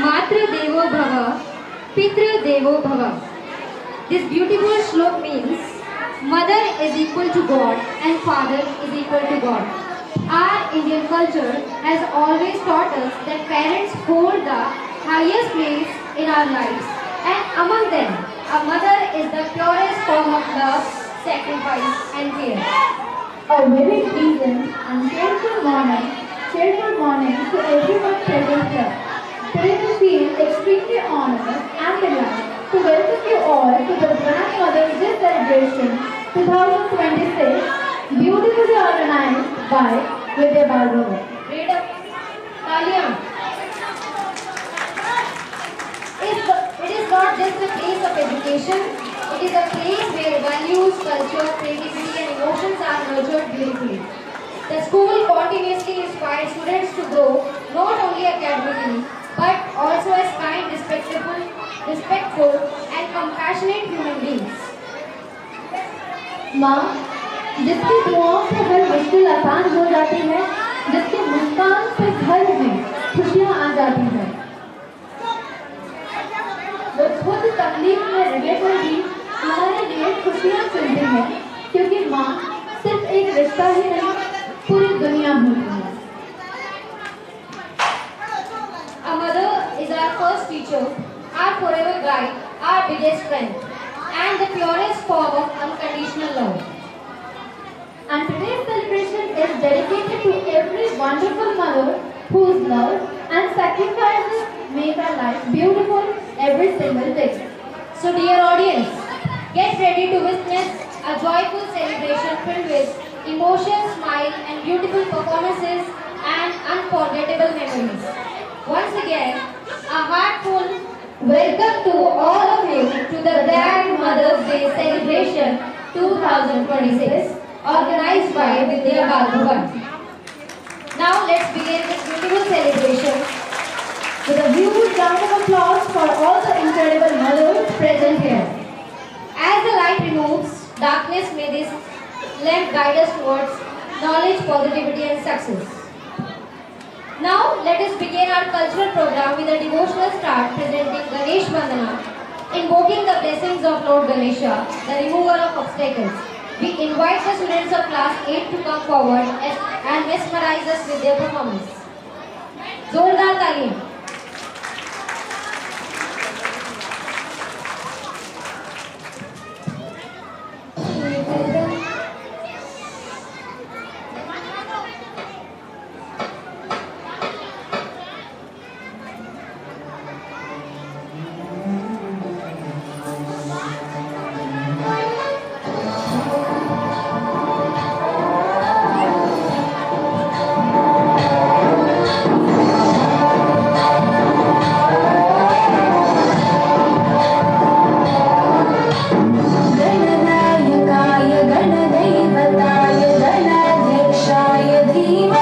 Matra Devo Bhava, Pitra Devo Bhava. This beautiful shlok means mother is equal to God and father is equal to God. Our Indian culture has always taught us that parents hold the highest place in our lives, and among them, a mother is the purest form of love, sacrifice, and care. A very pleasant and cheerful morning to everyone present here. Today we feel extremely honored and delighted to welcome you all to the Grandmother's Day celebration 2026, beautifully organized by Vidya Balgava. Read up. Talia. It is not just a place of education, it is a place where values, culture, creativity and emotions are nurtured beautifully. The school continuously inspires students to grow not only academically but also as kind, respectful and compassionate human beings. माँ, जिसकी दुआओं से हर मुश्किल आसान हो जाती है, जिसकी मुस्कान से घर में खुशियाँ आ जाती हैं, वो खुद तकलीफ में रहने पर भी हमारे लिए खुशियाँ चुनती है, क्योंकि माँ सिर्फ एक रिश्ता ही नहीं, पूरी दुनिया होती है। A mother is our first teacher, our forever guide, our biggest strength, and the purest form of unconditional love. And today's celebration is dedicated to every wonderful mother whose love and sacrifices make our life beautiful every single day. So, dear audience, get ready to witness a joyful celebration filled with emotion, smile, and beautiful performances and unforgettable memories. Once again, a heartful welcome to all of you to the Grandmother's Day celebration 2026 organized by Vidya Balgava. Now let's begin this beautiful celebration With a huge round of applause for all the incredible mothers present here. as the light removes darkness. May this lamp guide us towards knowledge, positivity, and success. Now let us begin our cultural program with a devotional start presenting Ganesh Vandana, invoking the blessings of Lord Ganesha, the remover of obstacles. We invite the students of class 8 to come forward and mesmerize us with their performance. Zordar Talim. गणनायकाय गणदैवताय गणाध्यक्षाय धीमहि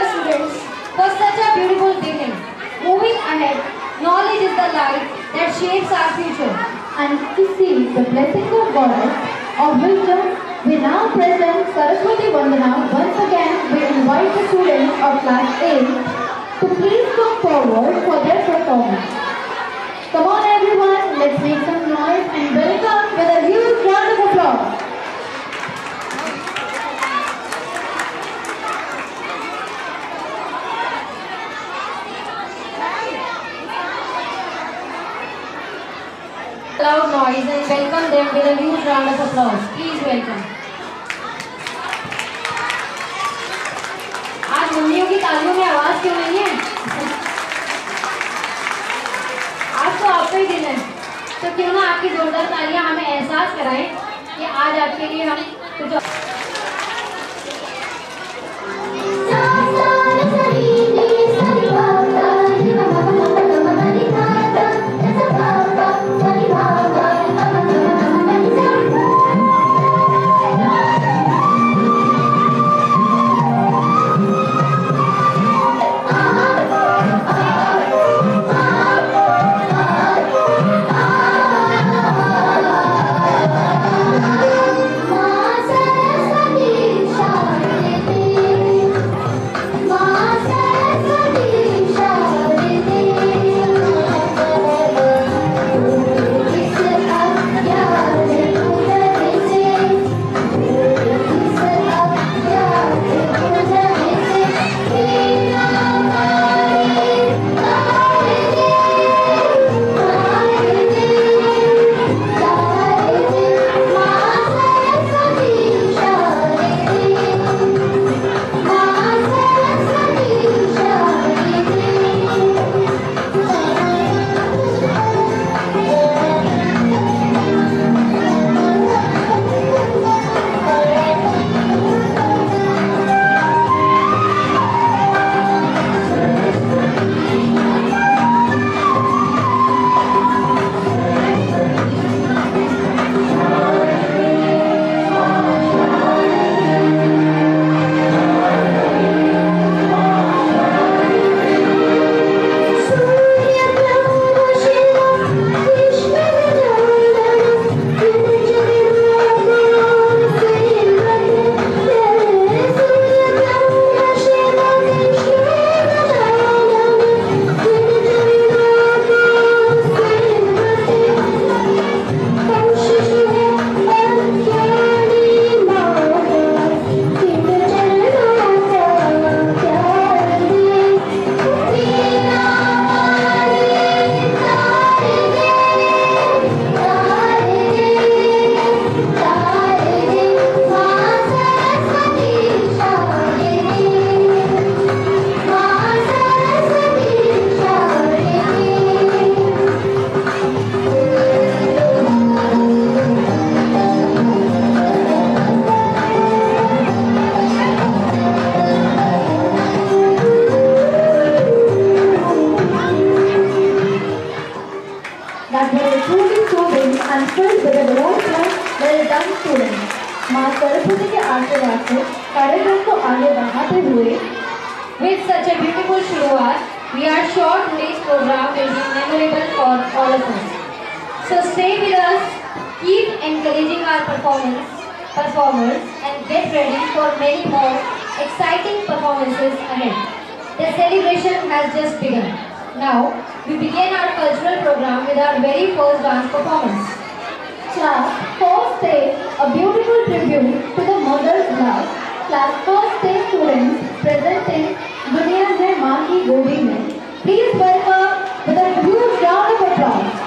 dear students, for such a beautiful beginning. Moving ahead, knowledge is the light that shapes our future. And to see the blessings of Goddess of wisdom, we now present Saraswati Vandana. Once again, we invite the students of class 8 to please come forward for their performance. Come on everyone, let's make some noise and welcome with a huge round of applause. Loud noise and welcome them with a huge round of applause. Please welcome. आज मम्मियों की तालियों में आवाज क्यों नहीं है? आज तो आपका ही दिन है, तो क्यों ना आपकी जोरदार तालियां हमें एहसास कराएं कि आज आपके लिए हम कुछ that were truly soothing and filled with a devotion. Well done students. माँ सरस्वती के आशीर्वाद से कार्यक्रम को आगे बढ़ाते हुए with such a beautiful shuruat, we are sure today's program will be memorable for all of us. So stay with us, keep encouraging our performers and get ready for many more exciting performances ahead. The celebration has just begun. Now, we begin our cultural program with our very first dance performance. Class 4th stage, a beautiful tribute to the mother's love. Class 4th stage students presenting Duniya Hai Maa Ki Godi Mein. Please welcome with a huge round of applause.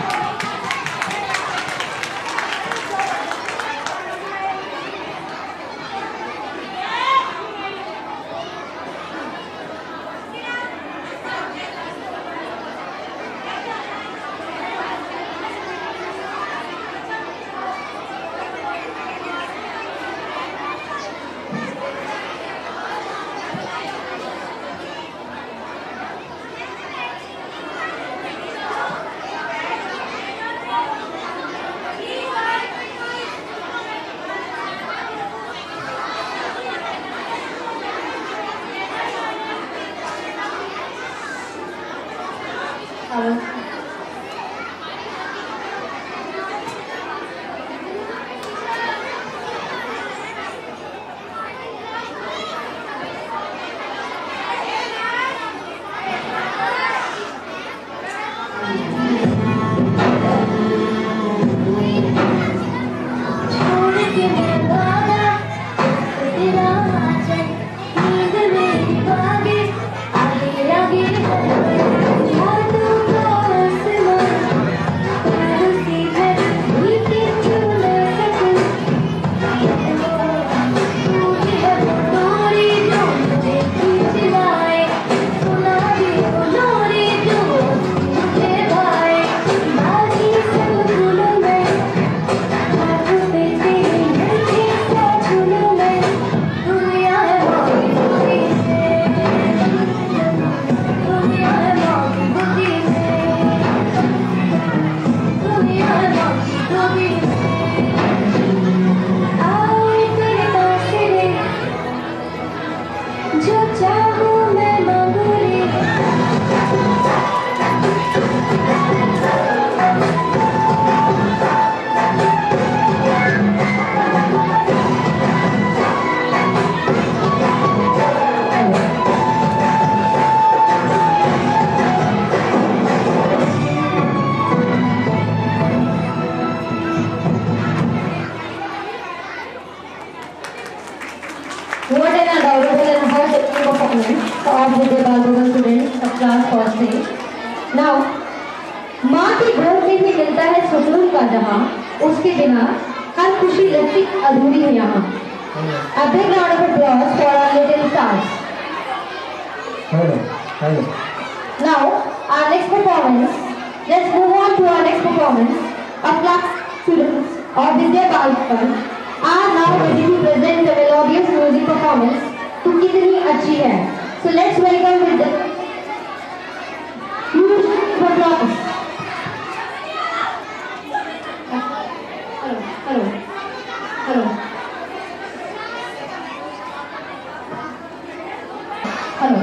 our जो चाहूँ मैं मांगूंगी What an adorable and heart-touching performance of the Balboa students of class first stage. Now, माँ की गोद में भी मिलता है सुकून का जहाँ, उसके बिना हर खुशी लगती अधूरी है यहाँ. A big round of applause for our little stars. Now, our next performance. Let's move on to our next performance. Our class students of Vidya Balkan are now ready to present the melodious music performance to Kitni Achhi Hai. So let's welcome with the huge applause. Hello.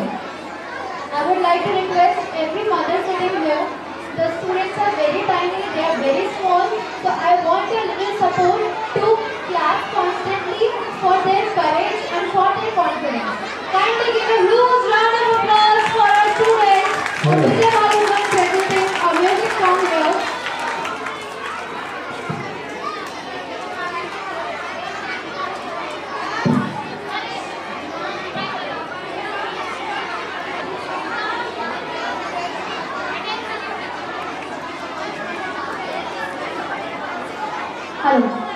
I would like to request every mother sitting here. The students are very tiny, they are very small. So I want your little support to clap constantly for their courage and for their confidence. Kindly give a huge round of applause for our students. Vidya Balkan presenting a music song here. Hello.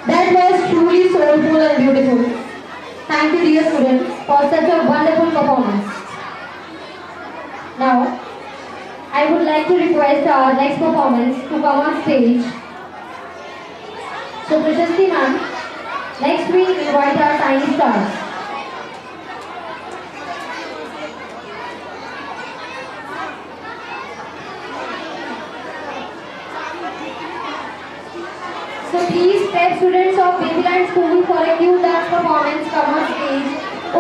That was truly soulful and beautiful. Thank you, dear students, for such a wonderful performance. Now, I would like to request our next performance to come on stage. So, Prashasti ma'am, next we invite our tiny stars. So please, prep students of Babyland School for a cute dance performance come on stage.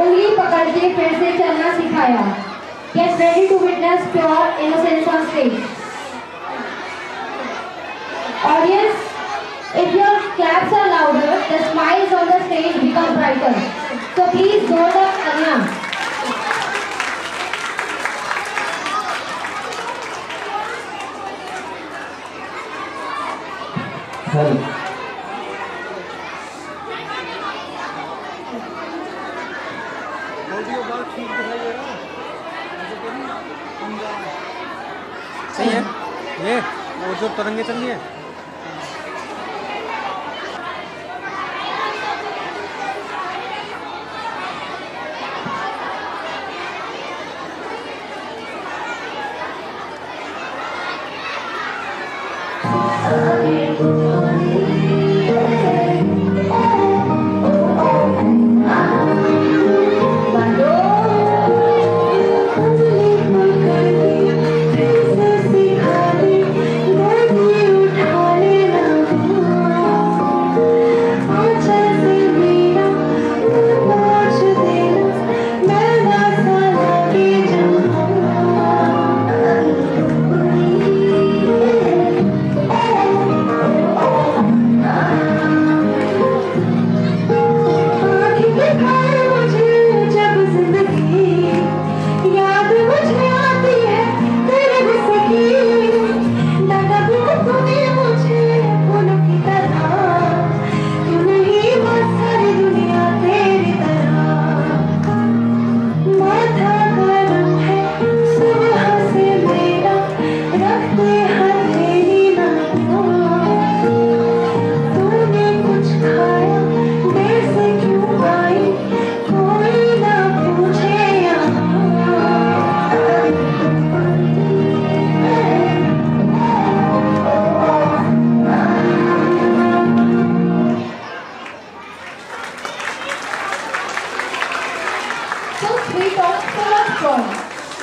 उंगली पकड़ के फिर से चलना सिखाया. Get ready to witness pure innocence on stage. Audience, if your claps are louder, the smiles on the stage become brighter. So please hold up Anya. Hello. सही है ये वो जो तरंगे चल रही है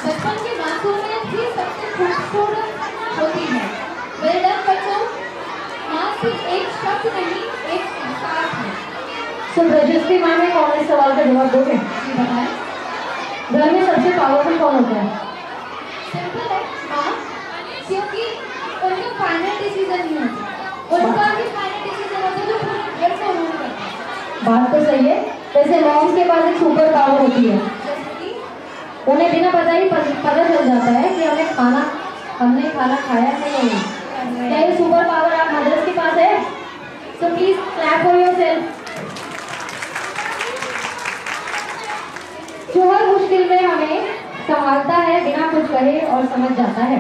बचपन की मासूमियत ही सबसे खूबसूरत होती है। वेल बच्चों, माँ सिर्फ एक शब्द नहीं, एक एहसास है। सो ब्रजस्वी माँ में कौन इस सवाल का जवाब दोगे? जी बताएं। घर में सबसे पावरफुल कौन होता है? सिंपल है, माँ, क्योंकि उनका फाइनल डिसीजन नहीं होता। उनका भी फाइनल डिसीजन होता है जो पूरे घर को रूल करता है। बात तो सही है। वैसे मॉम के पास एक सुपर पावर होती है, उन्हें बिना पता ही पता चल जाता है कि हमने खाना खाया है या नहीं। क्या ये सुपर पावर आप मदर्स के पास है? तो प्लीज क्लैप फॉर योरसेल्फ। जो हर मुश्किल में हमें संभालता है, बिना कुछ कहे और समझ जाता है।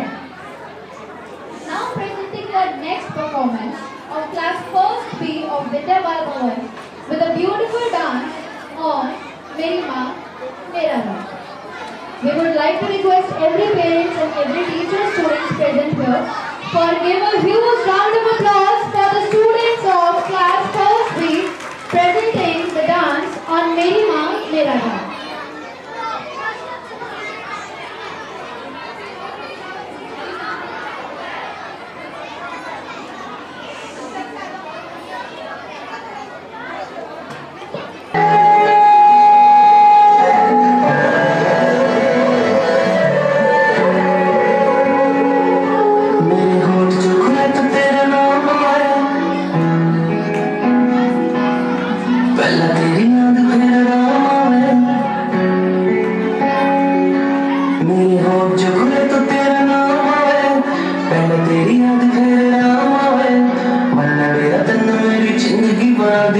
Now presenting the next performance of class first B of Vidya Bal Bhavan with a beautiful dance on Meri Maa Mera Rang. We would like to request every parent and every teacher students present here for give a huge round of applause for the students of class first B presenting the dance on Meri Maa Mera Rang.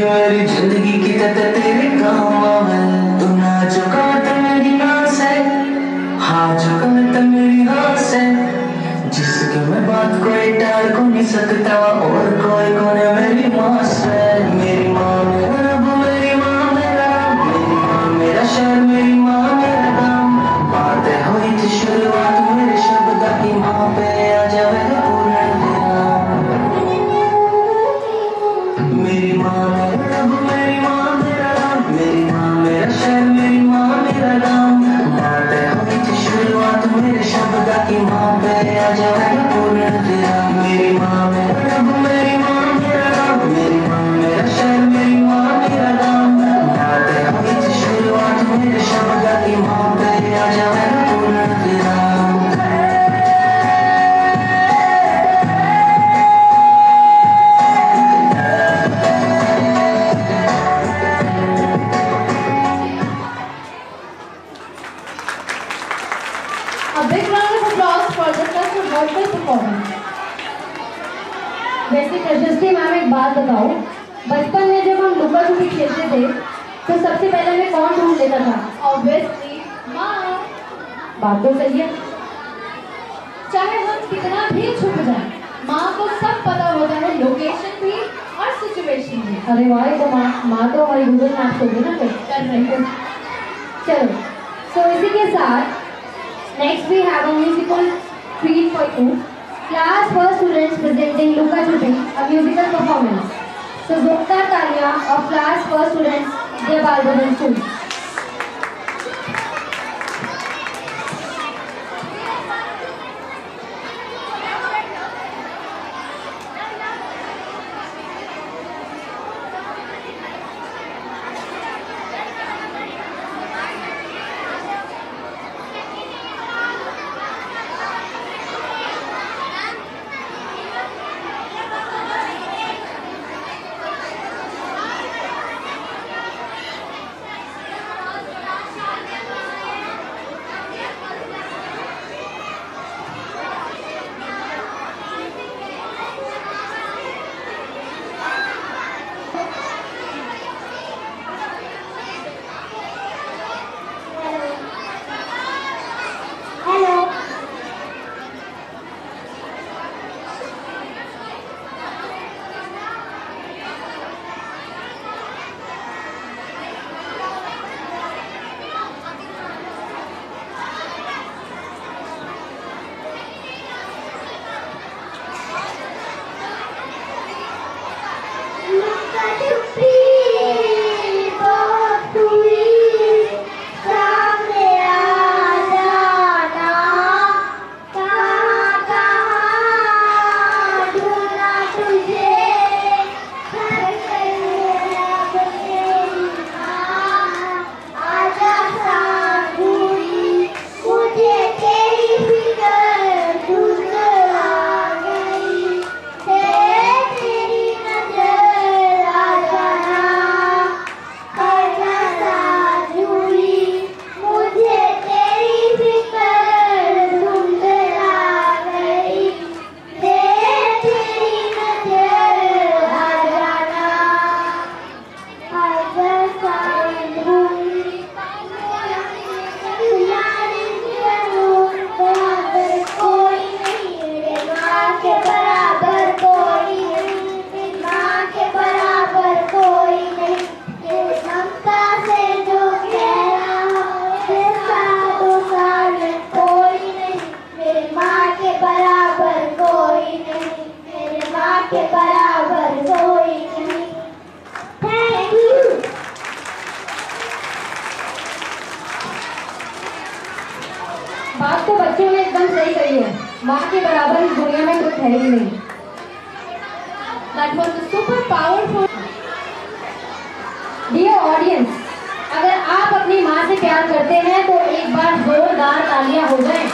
मेरी जिंदगी की तेरे काम आवे। तू ना झुका तो मेरी नास है, हाँ झुका तो मेरी आस है। जिसकी मैं बात कोई टाल को नहीं सकता और कोई कोने मेरी माँ से। मेरी माँ मेरा रब, मेरी माँ मेरा रब, मेरी माँ मेरा शहर, मेरी माँ मेरा गाँव। माँ पे हुई थी शुरुआत मेरे शब्द की, माँ पे आ जाएगा पूर्ण विराम। मेरी माँ मेरा रब, मेरी माँ मेरा रब, मेरी माँ मेरा शहर, मेरी माँ मेरा गाँव। माँ पे हुई थी शुरुआत मेरे शब्द की, माँ पे आ जाएगा पूर्ण विराम। A big round of applause for the such a wonderful performance. वैसे प्रशस्ति मैम एक बात बताओ, बचपन में जब हम लुका छुपी खेलते थे तो सबसे पहले हमें कौन ढूंढ लेता था? ऑब्वियसली माँ। बात तो सही है। चाहे हम कितना भी छुप जाए, माँ को सब पता होता है, लोकेशन भी और सिचुएशन भी। अरे वाह, तो माँ तो हमारी गूगल मैप्स होगी ना, फिर कर रही है। चलो, सो इसी के साथ next we have a musical treat for you. Class first students presenting Luka Chupi, a musical performance. So Zokta Talia of class first students, Dev Albadan School. बात तो बच्चों ने एकदम सही कही है, माँ के बराबर इस दुनिया में कुछ है ही नहीं। That was super powerful. Dear audience, अगर आप अपनी माँ से प्यार करते हैं तो एक बार जोरदार तालियां हो जाएं।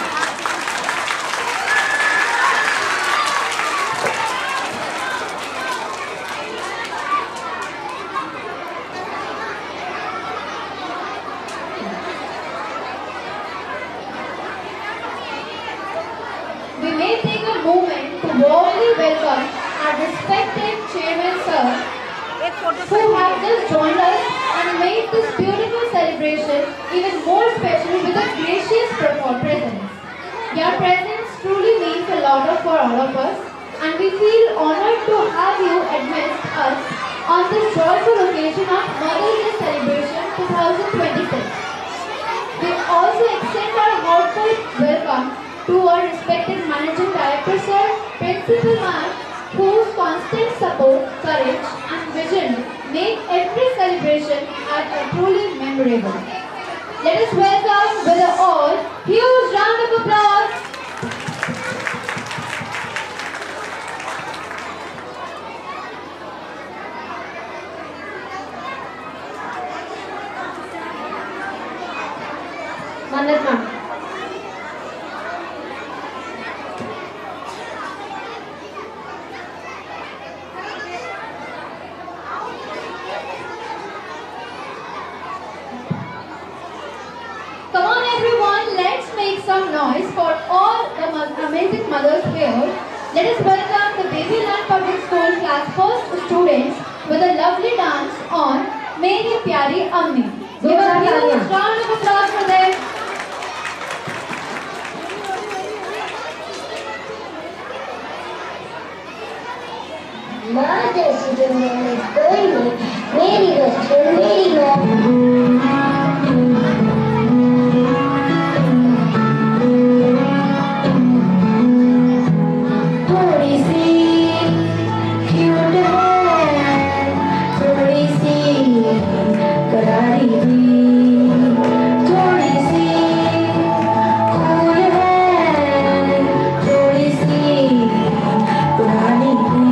We may take a moment to warmly welcome our respected chairman sir, who have just joined us and made this beautiful celebration even more special with a gracious presence. Your presence truly means a lot for all of us, and we feel honored to have you amidst us on this joyful occasion of Mother's Day celebration 2026. We also extend our heartfelt welcome to our respected Managing Director Sir, Principal Ma'am, whose constant support, courage and vision make every celebration a truly memorable. Let us welcome with a all huge round of applause. Mannat ma'am. Come on everyone, let's make some noise for all the amazing mothers here. Let us welcome the Babyland Public School class first students with a lovely dance on Meri Pyari Ammi. Give a huge round of applause for them. माँ जैसी दुनिया में कोई नहीं, मेरी बच्चों मेरी माँ। थोड़ी सी क्यूट है, थोड़ी सी करारी भी, थोड़ी सी कूल है, थोड़ी सी पुरानी भी।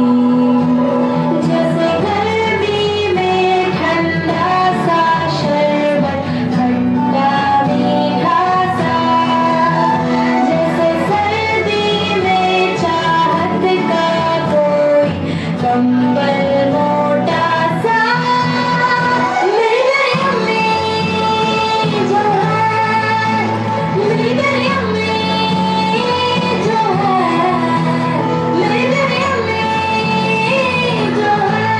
जैसे गर्मी में ठंडा सा शरबत, ठंडा मीठा सा, जैसे सर्दी में चाहत का कोई कंबल मोटा सा। मेरी अम्मी जो है, मेरी अम्मी जो है, मेरी अम्मी जो है,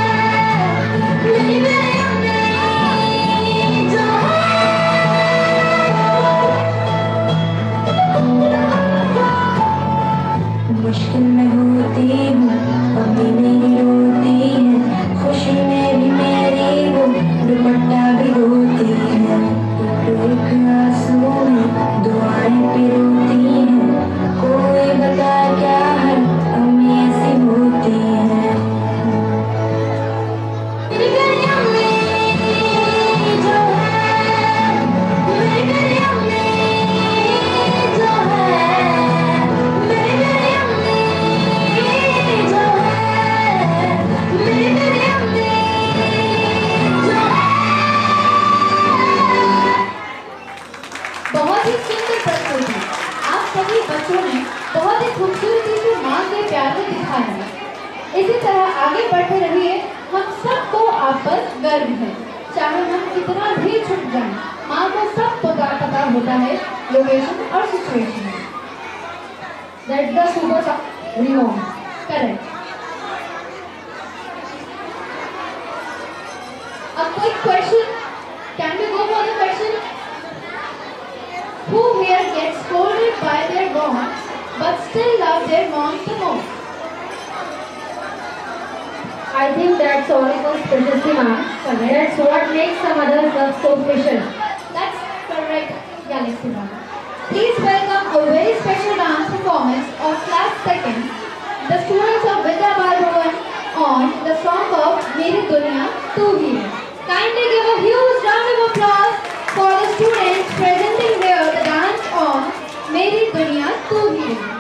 मेरी अम्मी जो है। मुश्किल में होती हूँ, अम्मी मेरी रोती है, खुशी में भी मेरी वो दुपट्टा भी रोती है। एक आंसू में दुआएं पिरोती हैं, कोई बता क्या है अम्मी ऐसी होती है। मेरी अम्मी जो है, मेरी अम्मी जो है, मेरी अम्मी जो है, मेरी अम्मी जो है। बहुत ही सुंदर प्रस्तुति। आप सभी बच्चों ने बहुत ही खूबसूरती से माँ के प्यार को दिखाया है। इसी तरह आगे बढ़ते रहिए, हम सबको आप पर गर्व है। चाहे हम कितना भी छुट जाएं, माँ को सब पता होता है लोकेशन और situation. That's the super renown. Correct. A quick question. Can we go for the question? Who here gets scolded by their moms but still love their mom the most? I think that's Oracle's specialty, ma'am. That's what makes some others love so special. That's correct, Galaxy Mom. Please welcome a very special dance performance of class 2nd, the students of Vidya Bal Bhavan on the song of Meri Duniya Tu Hi Hai. Kindly give a huge round of applause for the students presenting here the dance on Meri Duniya Tu Hi Hai.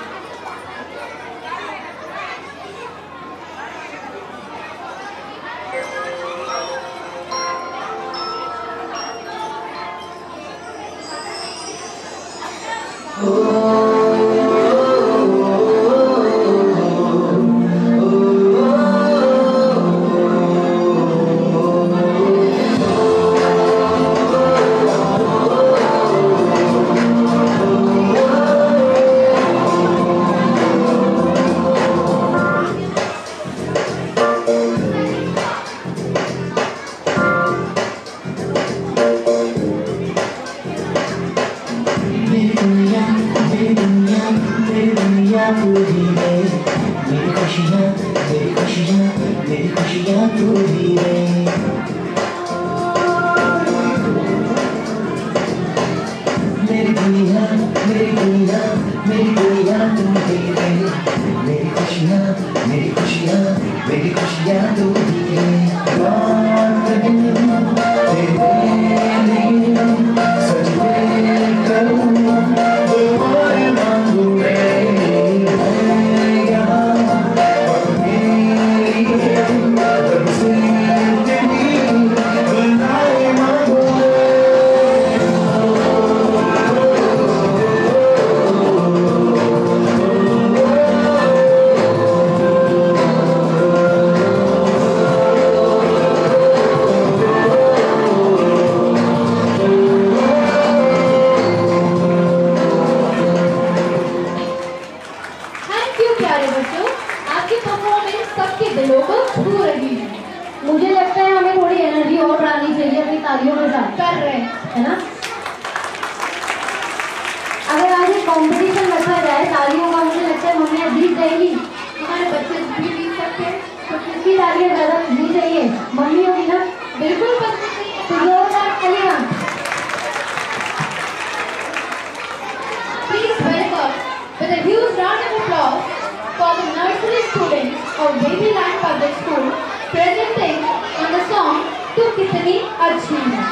मेरी दुनिया थोड़ी energy और बढ़ानी चाहिए अपनी तालियों के साथ। कर रहे हैं, है ना? अगर आज एक कॉम्पिटिशन रखा जाए तालियों का, मुझे लगता है मम्मियाँ जीत जाएगी। हमारे बच्चे भी जीत सकते हैं, तो किसकी तालियां ज़्यादा जीत चाहिए? मम्मी होगी ना? बिल्कुल तो जोरदार तालियां। Please welcome with a huge round of applause for the nursery students of Babyland Public School presenting on the song "तू कितनी अच्छी है"।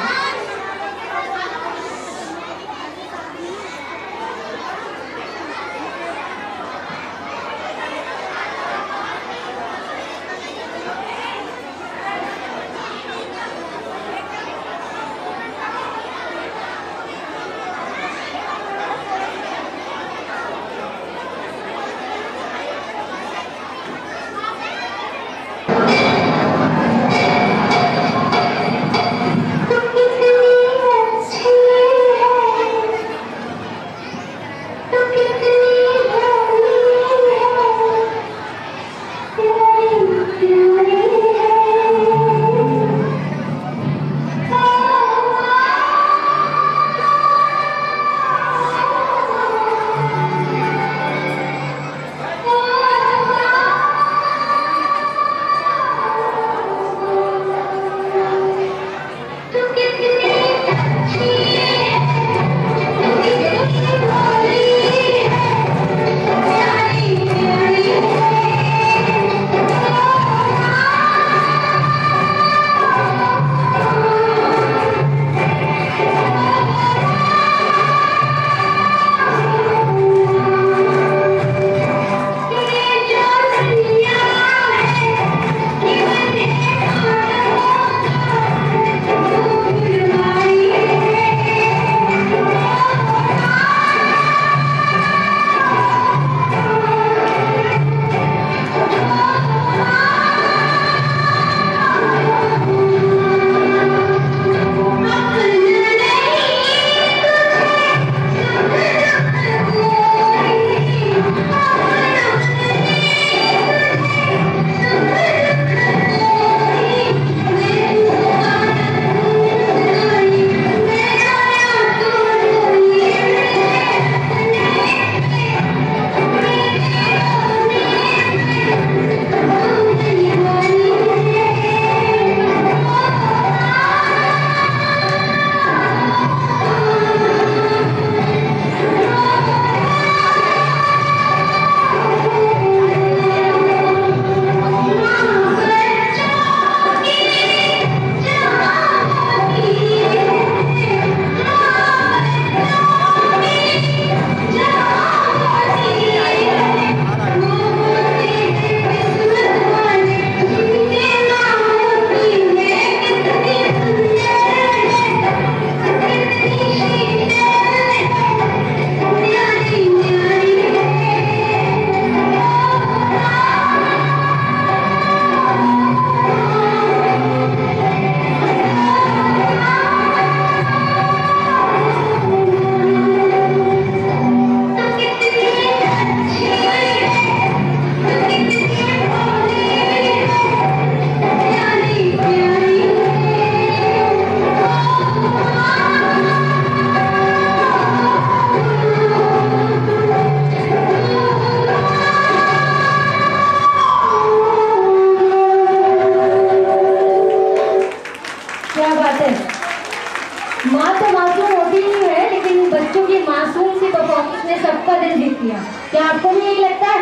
क्या आपको भी यही लगता है?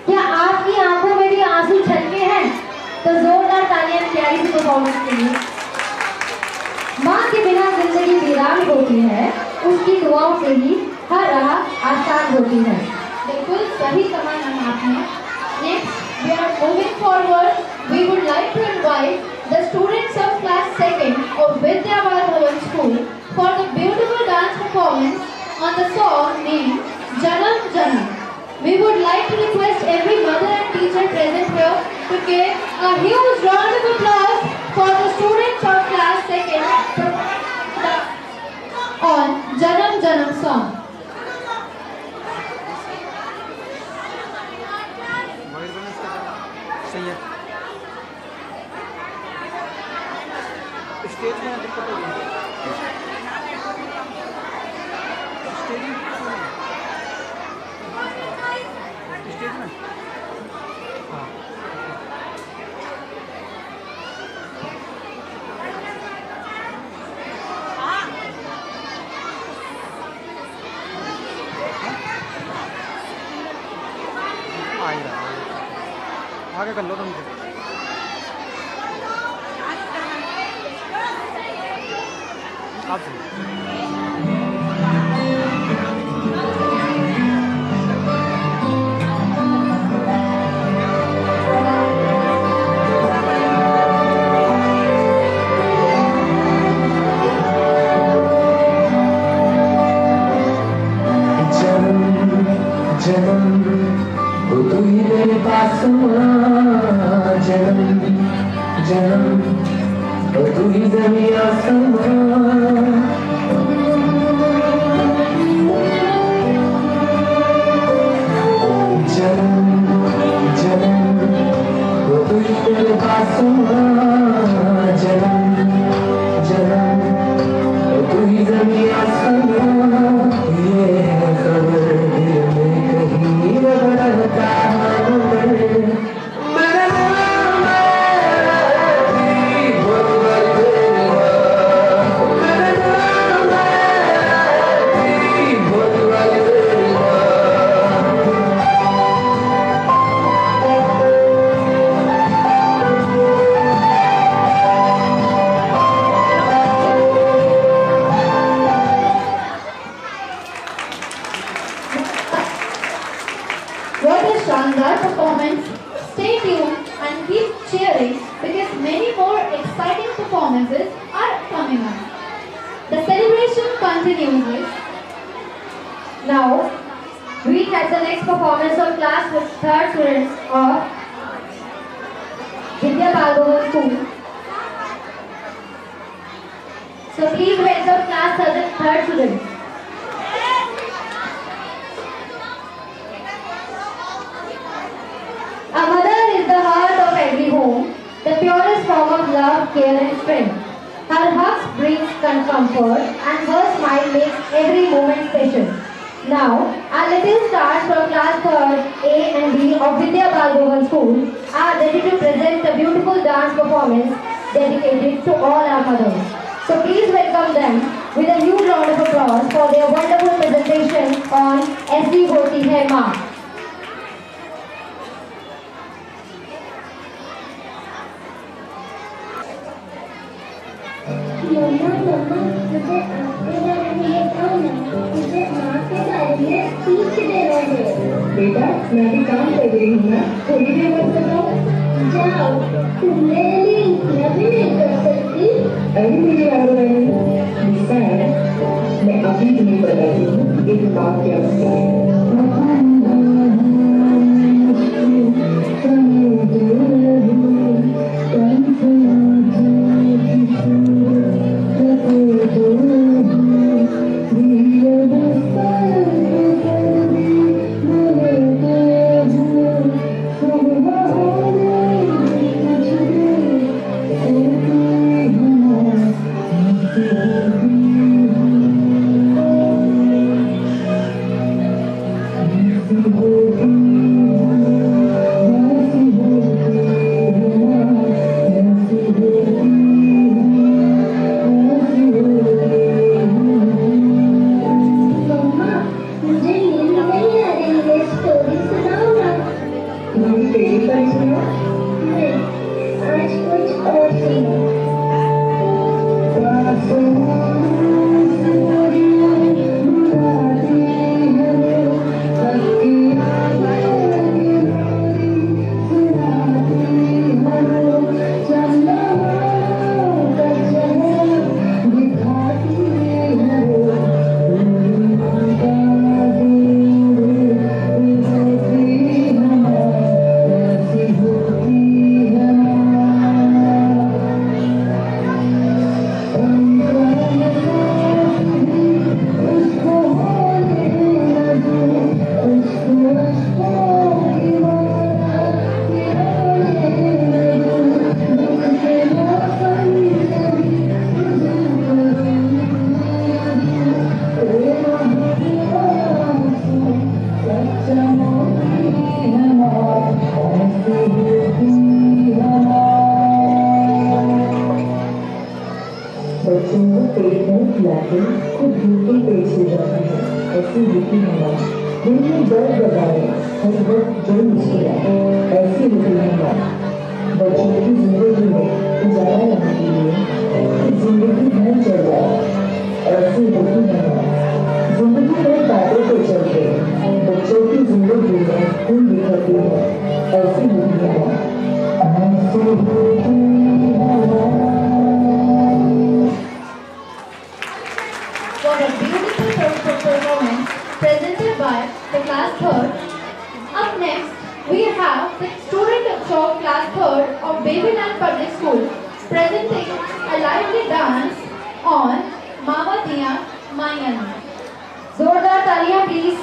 क्या आपकी आंखों में भी आंसू छलके हैं? तो जोरदार तालियां प्यारी सी परफॉर्मेंस के लिए। माँ के बिना जिंदगी वीरान होती है, उसकी दुआओं से ही हर राह आसान होती है। बिल्कुल सही कहा मैम आपने। Next, we are moving forward. We would like to invite the students of class 2nd of Vidya Bhavan School for the beautiful dance performance on the song named Janam Janam. We would like to request every mother and teacher present here to give a huge round of applause for the students of class 2nd on Janam Janam song. सही है। Stage में दिक्कत हो रही है। Stage में हाँ आ ही रहा है। आगे कर लो तुम आप जन्म वो तू ही मेरे पास जन्म जन्म वो तू ही ज़मीं आसमां जन्म जन्म वो तू ही मेरे पास जन्म जन्म वो तू ही ज़मीं आसमां ये है खबर दिल में कहीं रगड़ता मेरा नाम है भगवान मेरा नाम है भगवान What a Shandar performance! Stay tuned and keep cheering because many more exciting performances are coming up. The celebration continues. Now, we have the next performance of class with third students of Vidya Bhagavan School. So please welcome class third students. A mother is the heart of every home, the purest form of love, care and strength. Her hugs brings comfort and her smile makes every moment special. Now, our little stars from class 3rd A and B of Vidya Bhagavan School are ready to present a beautiful dance performance dedicated to all our mothers. So please welcome them with a huge round of applause for their wonderful presentation on SD Hoti Hai Maa. मम्मा मम्मा मुझे आपके बारे में कहना मुझे माँ के बारे में स्पीच देना है बेटा मैं भी काम कर रही हूँ ना थोड़ी देर में बताओ जाओ तुम मेरे लिए इतना भी नहीं कर सकती अरे मेरी रानी गुस्सा है मैं अभी तुम्हें बताती हूँ एक बात क्या बच्चों को पेट में खिलाते खुद भूखे पेट से जाती है ऐसी होती हवा दिल में दर्द लगाए हर वक्त जो मुस्कुराए ऐसी होती हवा बच्चों की जिंदगी में उजाला लाने के लिए कि जिंदगी भर चल जाए ऐसी होती हवा जिंदगी में बातों पे चलते बच्चों की जिंदगी में फूल बिखरती है ऐसी होती हवा ऐसी होती हवा। Was a beautiful performance presented by the class 3rd. Up next, we have the student of class 3rd of Babyland Public School presenting a lively dance on Mama Diya Mayan. जोरदार तालियां प्लीज।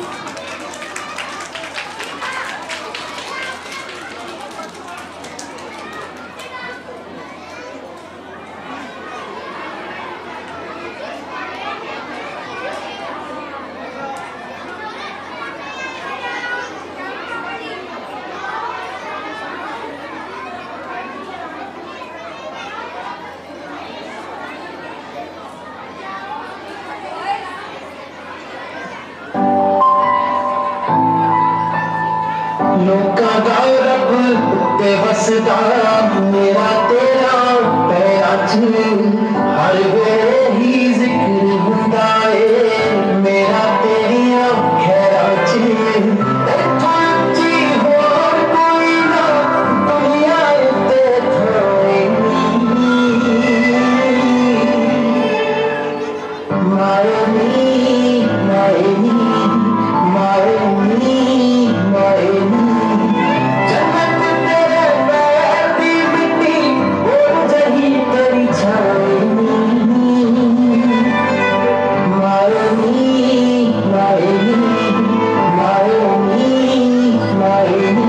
लोका गौरव ते वसदा मेरा तेरा para च हर वेले ही जिक्र हुंदा ए मेरा तेरिया खैरा च इत्थों उच्ची होर कोई ना दुनिया उत्ते थोए मायनी मायनी मायनी मायनी जन्नत तेरे पैर दी मिट्टी और जही तेरी छावनी मायनी मायनी मायनी मायनी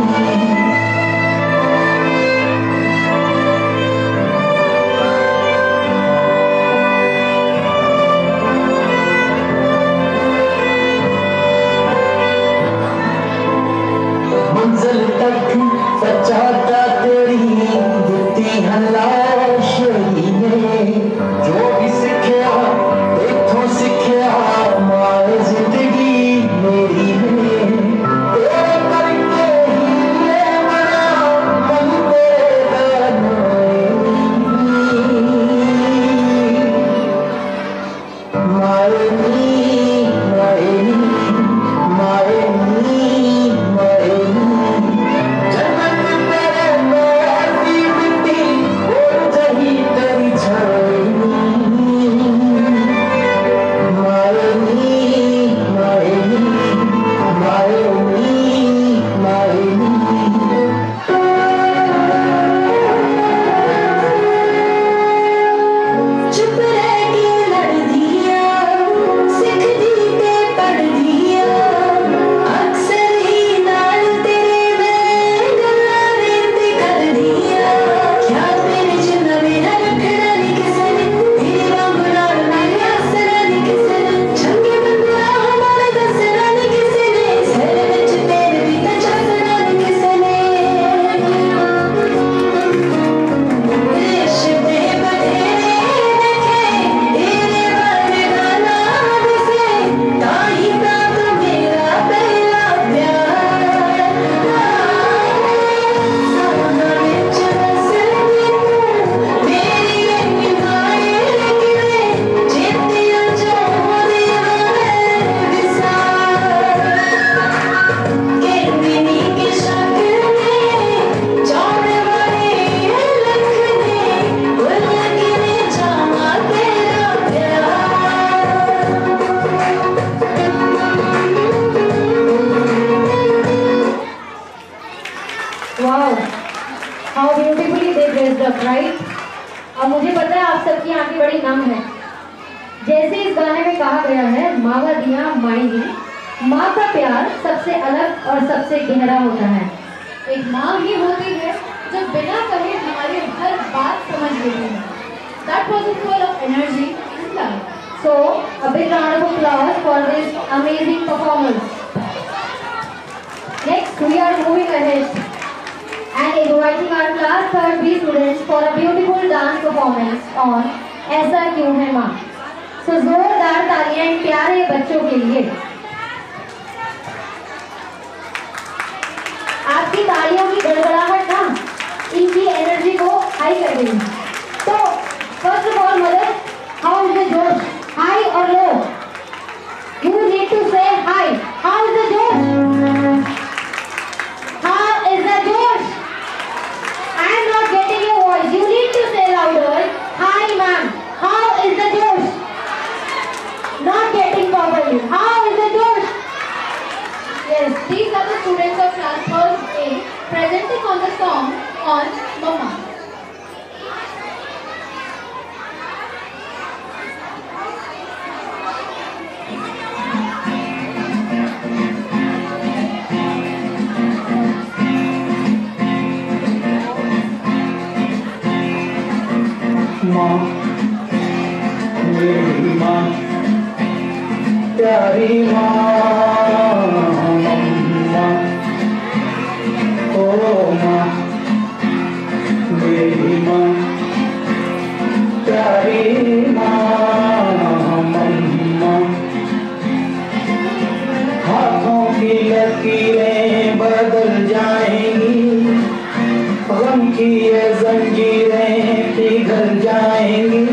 मंजिल तक सच्चाता तेरी दिती हलाश ने जो भी सीखा इथों सीखा माए जिंदगी मेरी ने तेरे करके ही ये बना मन तेरा मायनी मायनी मायनी मायनी जन्नत तेरे पैर दी मिट्टी और जही तेरी छावनी मायनी मायनी मायनी मायनी चुप रह के लड़ दिया सिख दी ते पढ़ दिया अक्सर ही नाल तेरे मैं गल्ला रेंदे कर दिया क्या तेरे च नवें रखना नहीं किसे ने तेरे वांग नाल मेरे आसरा नहीं किसे ने चंगे बंदा हमारे दसना नहीं किसे ने सर विच तेरे भी ते चसना नहीं किसे ने रिश्ते बथेरे देखे तेरे वाले गाना दिसे ताही ता तू मेरा पहला प्यार सामना विच बसदी तू मेरी निगाहें किवे चेतिया चोरी आवे विसार कहते नी के शक ने जाने वाले लख ने भुल के ने जावा तेरा प्यार wow, how beautifully they dressed up, right? अब मुझे पता है आप सबकी आंखें बड़ी नम है। जैसे इस गाने में कहा गया है, मावा दिया माएंगी, माँ का प्यार सबसे अलग और सबसे गहरा होता है। एक माँ ही होती है जो बिना कहे हमारी हर बात समझ लेती है। That was full of energy and love. So, a big round of applause for this amazing performance. Next, we are moving ahead and inviting our class 3rd B students for a beautiful dance performance on ऐसा क्यों है माँ। सो जोरदार तालियां इन प्यारे बच्चों के लिए। आपकी तालियों की गड़गड़ाहट ना इनकी एनर्जी को हाई कर देगी। तो first of all mother, how is the josh, high और low? You need to say high. How is the josh? How is the josh? I am not getting your voice, you need to say louder. Hi ma'am, how is the josh? Not getting properly. How is the josh? Yes, these are the students of class 3rd A presenting on the song on Mama. माँ, मेरी माँ, प्यारी माँ, मम्मा, ओ माँ, मेरी माँ, प्यारी माँ, मम्मा। हाथों की लकीरें बदल जाएंगी, गम की ये जंजीरें पिघल जाएंगी।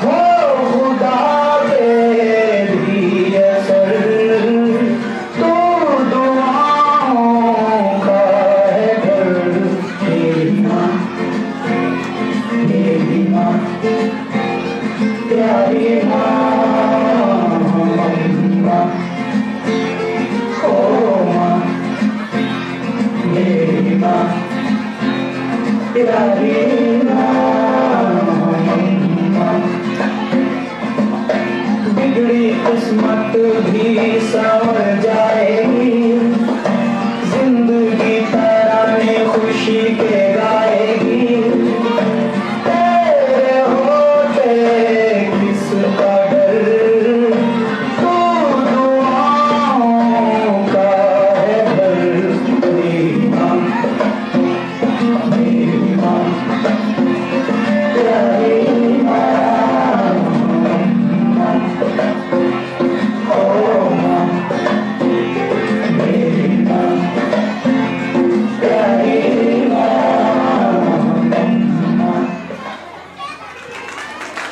हो खुदा पे भी असर, तो दुआओं का है घर। मेरी माँ, मेरी माँ, प्यारी माँ, मम्मा, ओ माँ, मेरी माँ, प्यारी माँ, मम्मा। बिगड़ी किस्मत भी संवर जाएगी, जिंदगी तराने खुशी के गाएगी। तेरे होते किसका डर, तू दुआओं का है घर। मेरी माँ, मेरी माँ, प्यारी माँ, ओ माँ, मेरी माँ, प्यारी माँ,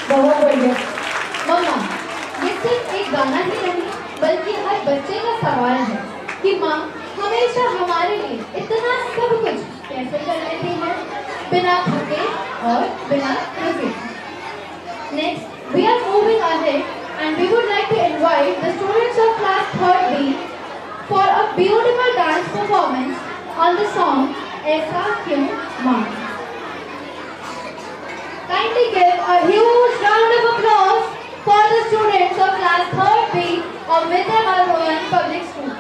बहुत बढ़िया। मम्मा, ये सिर्फ एक गाना ही नहीं बल्कि हर बच्चे का सवाल है कि माँ हमेशा हमारे लिए इतना सब कुछ कैसे कर लेती है बिना थके और बिना रुके। Next we are moving ahead and we would like to invite the students of class 3rd B for a beautiful dance performance on the song ऐसा क्यों माँ। Kindly give a huge round of applause for the students of class 3rd B of Vidya Bhavan Public School.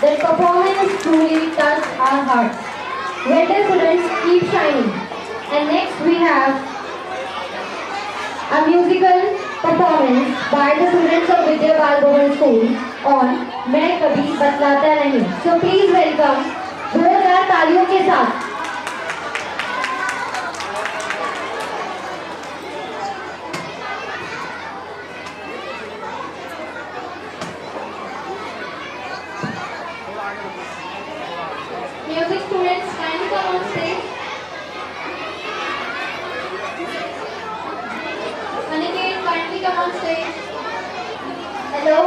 Their performance truly touched our hearts. Let the students keep shining. And next we have a musical performance by the students of Vidya Bal Bhavan School on मैं कभी बतलाता नहीं. So please welcome जोरदार तालियों के साथ. Music students, kindly come on stage. Aniket, kindly come on stage. Hello.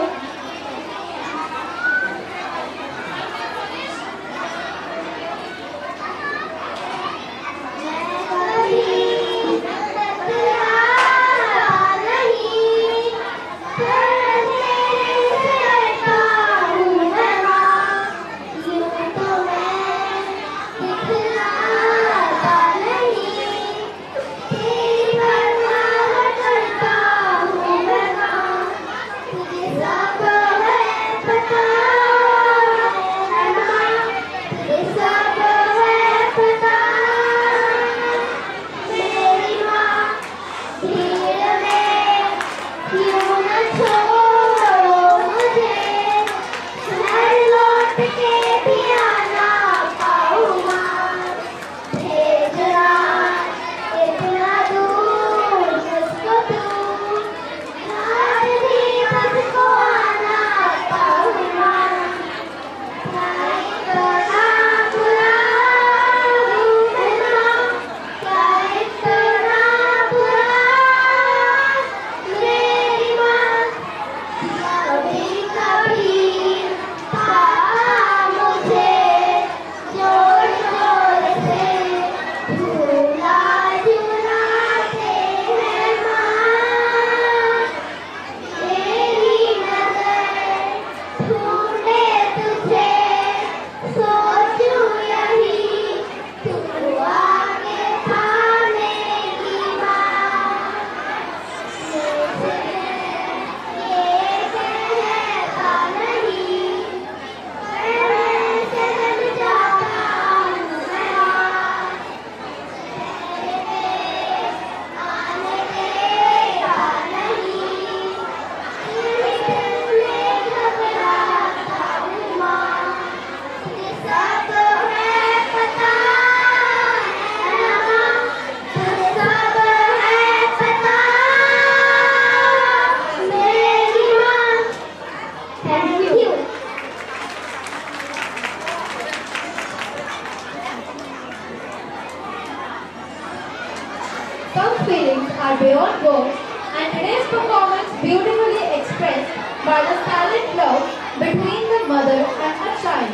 Some feelings are beyond words, and today's performance beautifully expressed by the silent love between the mother and her child.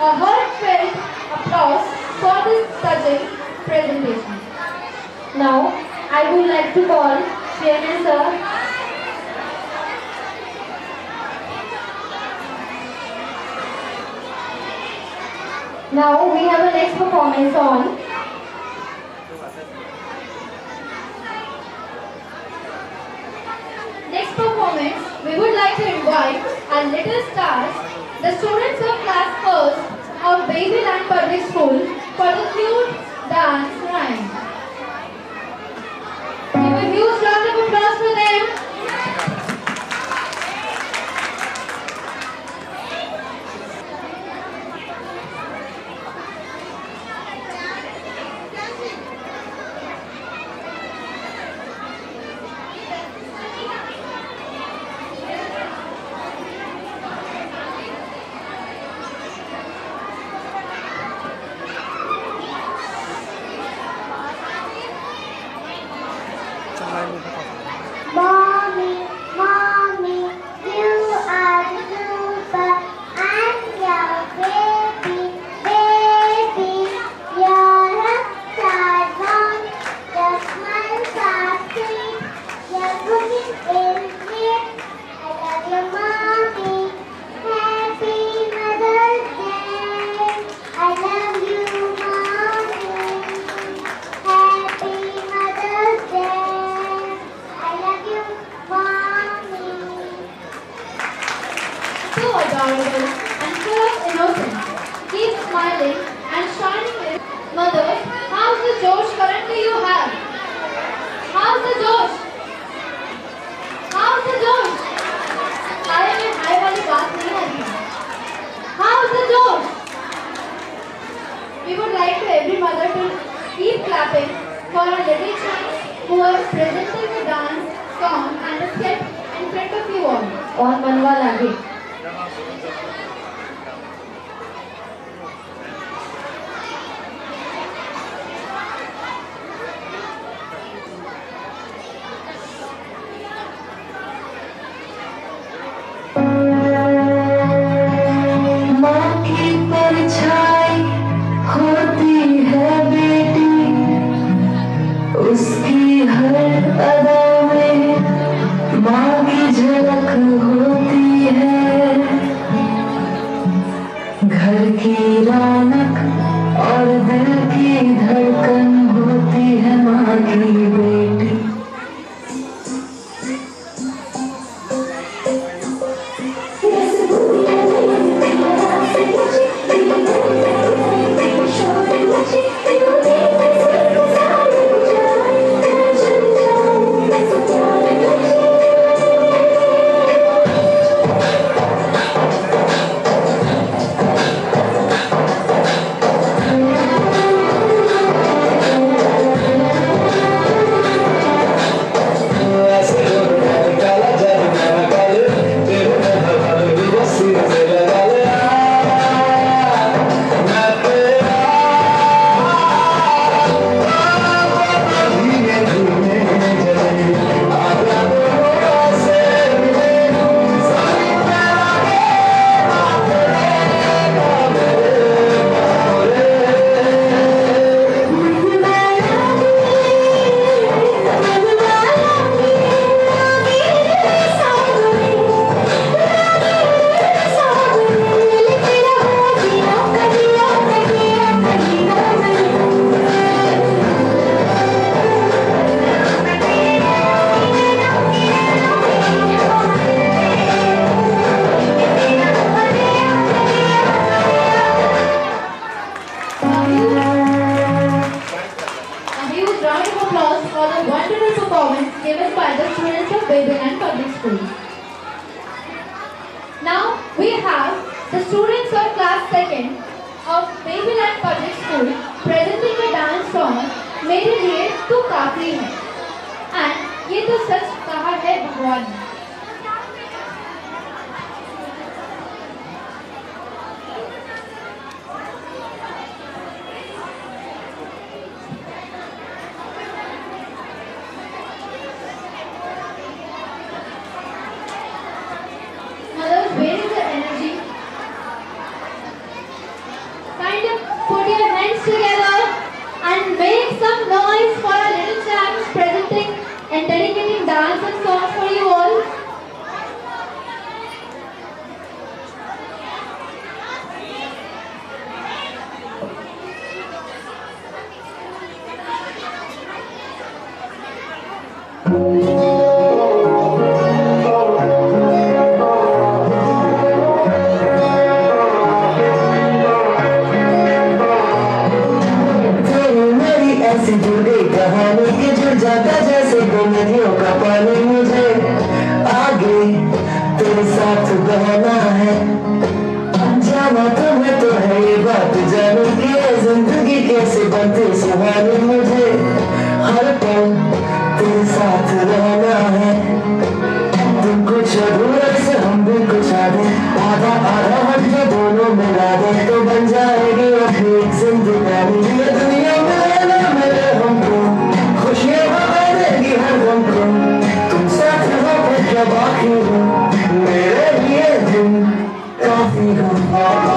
A heartfelt applause for this touching presentation. Now, I would like to call Chairman Sir. Now we have a next performance on next performance. We would like to invite our little stars, the students of class first of Babyland Public School, for the cute dance rhyme. Give a huge round of applause for them. Mommy, mommy, you are super. I'm your baby, baby. You're a star one. Your smiles are sweet. Your cooking is sweet. I love you, mommy. Happy Mother's Day. I love you, mommy. Happy Mother's Day. I love you, mommy. So adorable and so full of innocence. Keep smiling and shining with mothers. How's the Josh currently you have? How's the Josh? How's the Josh? अरे मैं हाय वाली बात नहीं आ रही. How's the Josh? We would like to every mother to keep clapping for our little children who are presenting the dance, song and the skit in front of you all. और मनवा लागे. माँ की परछाई होती है बेटी, उसकी हर अदा में माँ की झलक होती है. घर की रौनक और दिल की धड़कन होती है माँ की बेटी. Given by the students of Babyland Public School. Now we have the students of class 2nd of Babyland Public School presenting a dance song मेरे लिए तू काफी है. And ये तो सच कहा है भगवान ने. Where is the energy? Kind of put your hands together and make some noise for our little champs presenting and dedicating dance and songs for you all. कहानी की जुड़ जाता जैसे नदियों का पानी. मुझे आगे तेरे साथ बहना है, जाना तुम्हें तो है ये बात जानू की जिंदगी कैसे बनती सुहानी. मुझे हर पल तेरे साथ रहना है, तुम कुछ अधूरा से हम भी कुछ आधे, आधा आधा हट जो दोनों मिला दे तो बन जाएगी अपनी एक जिंदगानी. ये दुनिया में रहना मेरे हमको खुशियाँ देगी हर गम को, तुम साथ हो फिर क्या बाकी हो, मेरे लिए दिन काफी हो.